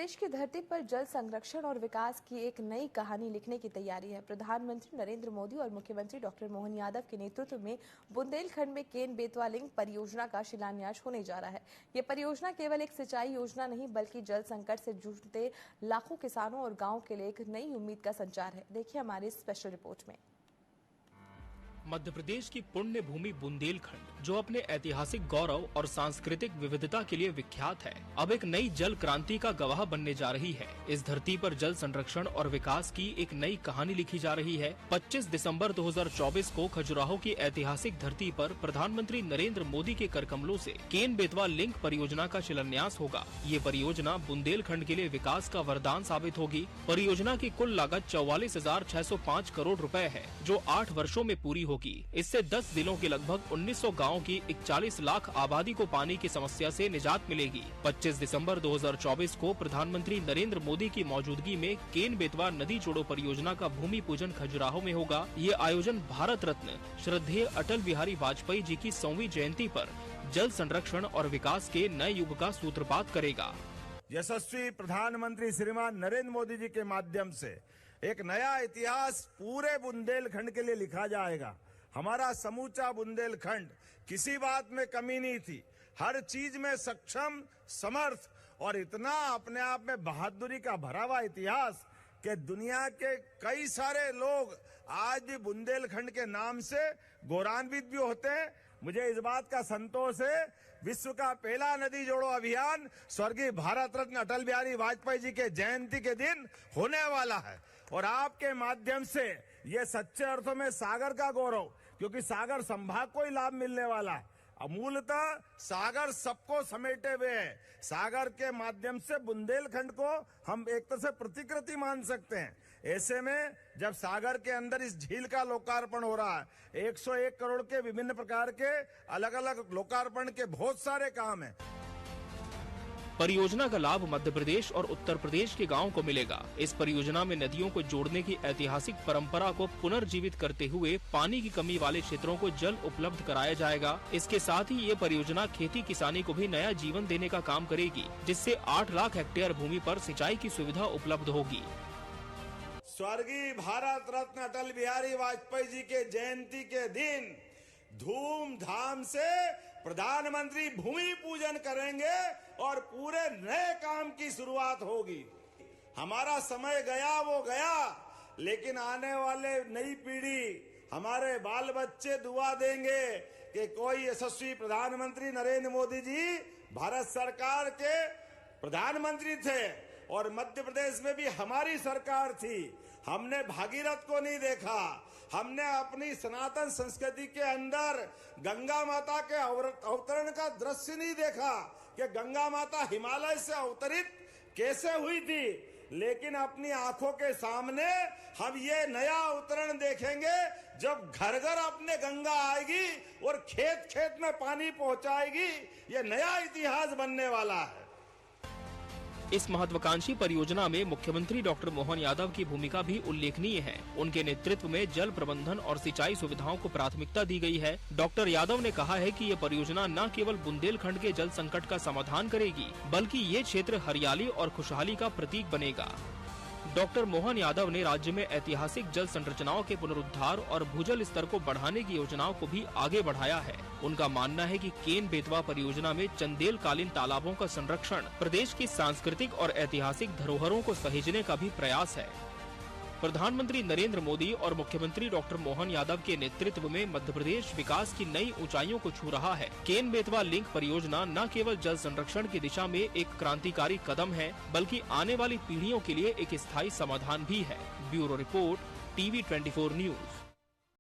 प्रदेश की धरती पर जल संरक्षण और विकास की एक नई कहानी लिखने की तैयारी है। प्रधानमंत्री नरेंद्र मोदी और मुख्यमंत्री डॉक्टर मोहन यादव के नेतृत्व में बुंदेलखंड में केन बेतवा लिंक परियोजना का शिलान्यास होने जा रहा है। ये परियोजना केवल एक सिंचाई योजना नहीं बल्कि जल संकट से जूझते लाखों किसानों और गाँव के लिए एक नई उम्मीद का संचार है। देखिए हमारी स्पेशल रिपोर्ट में। मध्य प्रदेश की पुण्य भूमि बुंदेलखंड, जो अपने ऐतिहासिक गौरव और सांस्कृतिक विविधता के लिए विख्यात है, अब एक नई जल क्रांति का गवाह बनने जा रही है। इस धरती पर जल संरक्षण और विकास की एक नई कहानी लिखी जा रही है। 25 दिसंबर 2024 को खजुराहो की ऐतिहासिक धरती पर प्रधानमंत्री नरेंद्र मोदी के करकमलों से केन बेतवा लिंक परियोजना का शिलान्यास होगा। ये परियोजना बुंदेलखंड के लिए विकास का वरदान साबित होगी। परियोजना की कुल लागत 44,605 करोड़ रुपए है, जो 8 वर्षों में पूरी होगी। इससे 10 जिलों के लगभग 1900 गाँव की 41 लाख आबादी को पानी की समस्या से निजात मिलेगी। 25 दिसंबर 2024 को प्रधानमंत्री नरेंद्र मोदी की मौजूदगी में केन बेतवा नदी जोड़ो परियोजना का भूमि पूजन खजुराहो में होगा। ये आयोजन भारत रत्न श्रद्धेय अटल बिहारी वाजपेयी जी की 100वीं जयंती पर जल संरक्षण और विकास के नए युग का सूत्रपात करेगा। यशस्वी प्रधानमंत्री श्रीमान नरेंद्र मोदी जी के माध्यम से एक नया इतिहास पूरे बुंदेलखंड के लिए लिखा जाएगा। हमारा समूचा बुंदेलखंड किसी बात में कमी नहीं थी, हर चीज में सक्षम, समर्थ और इतना अपने आप में बहादुरी का भरा हुआ इतिहास कि दुनिया के कई सारे लोग आज भी बुंदेलखंड के नाम से गौरवान्वित भी होते हैं। मुझे इस बात का संतोष है, विश्व का पहला नदी जोड़ो अभियान स्वर्गीय भारत रत्न अटल बिहारी वाजपेयी जी के जयंती के दिन होने वाला है और आपके माध्यम से ये सच्चे अर्थों में सागर का गौरव, क्योंकि सागर संभाग को ही लाभ मिलने वाला है। मूलतः सागर सबको समेटे हुए है। सागर के माध्यम से बुंदेलखंड को हम एक तरह से प्रतिकृति मान सकते हैं। ऐसे में जब सागर के अंदर इस झील का लोकार्पण हो रहा है, 101 करोड़ के विभिन्न प्रकार के अलग अलग लोकार्पण के बहुत सारे काम हैं। परियोजना का लाभ मध्य प्रदेश और उत्तर प्रदेश के गांवों को मिलेगा। इस परियोजना में नदियों को जोड़ने की ऐतिहासिक परंपरा को पुनर्जीवित करते हुए पानी की कमी वाले क्षेत्रों को जल उपलब्ध कराया जाएगा। इसके साथ ही ये परियोजना खेती किसानी को भी नया जीवन देने का काम करेगी, जिससे 8 लाख हेक्टेयर भूमि पर सिंचाई की सुविधा उपलब्ध होगी। स्वर्गीय भारत रत्न अटल बिहारी वाजपेयी जी के जयंती के दिन धूमधाम से प्रधानमंत्री भूमि पूजन करेंगे और पूरे नए काम की शुरुआत होगी। हमारा समय गया वो गया, लेकिन आने वाले नई पीढ़ी, हमारे बाल बच्चे दुआ देंगे कि कोई यशस्वी प्रधानमंत्री नरेंद्र मोदी जी भारत सरकार के प्रधानमंत्री थे और मध्य प्रदेश में भी हमारी सरकार थी। हमने भागीरथ को नहीं देखा, हमने अपनी सनातन संस्कृति के अंदर गंगा माता के अवतरण का दृश्य नहीं देखा कि गंगा माता हिमालय से अवतरित कैसे हुई थी, लेकिन अपनी आंखों के सामने हम ये नया अवतरण देखेंगे जब घर घर अपने गंगा आएगी और खेत खेत में पानी पहुंचाएगी। ये नया इतिहास बनने वाला है। इस महत्वाकांक्षी परियोजना में मुख्यमंत्री डॉक्टर मोहन यादव की भूमिका भी उल्लेखनीय है। उनके नेतृत्व में जल प्रबंधन और सिंचाई सुविधाओं को प्राथमिकता दी गई है। डॉक्टर यादव ने कहा है कि ये परियोजना न केवल बुंदेलखंड के जल संकट का समाधान करेगी, बल्कि ये क्षेत्र हरियाली और खुशहाली का प्रतीक बनेगा। डॉक्टर मोहन यादव ने राज्य में ऐतिहासिक जल संरचनाओं के पुनरुद्धार और भूजल स्तर को बढ़ाने की योजनाओं को भी आगे बढ़ाया है। उनका मानना है कि केन बेतवा परियोजना में चंदेल कालीन तालाबों का संरक्षण प्रदेश की सांस्कृतिक और ऐतिहासिक धरोहरों को सहेजने का भी प्रयास है। प्रधानमंत्री नरेंद्र मोदी और मुख्यमंत्री डॉक्टर मोहन यादव के नेतृत्व में मध्य प्रदेश विकास की नई ऊंचाइयों को छू रहा है। केन बेतवा लिंक परियोजना न केवल जल संरक्षण की दिशा में एक क्रांतिकारी कदम है, बल्कि आने वाली पीढ़ियों के लिए एक स्थायी समाधान भी है। Bureau report, TV24 news.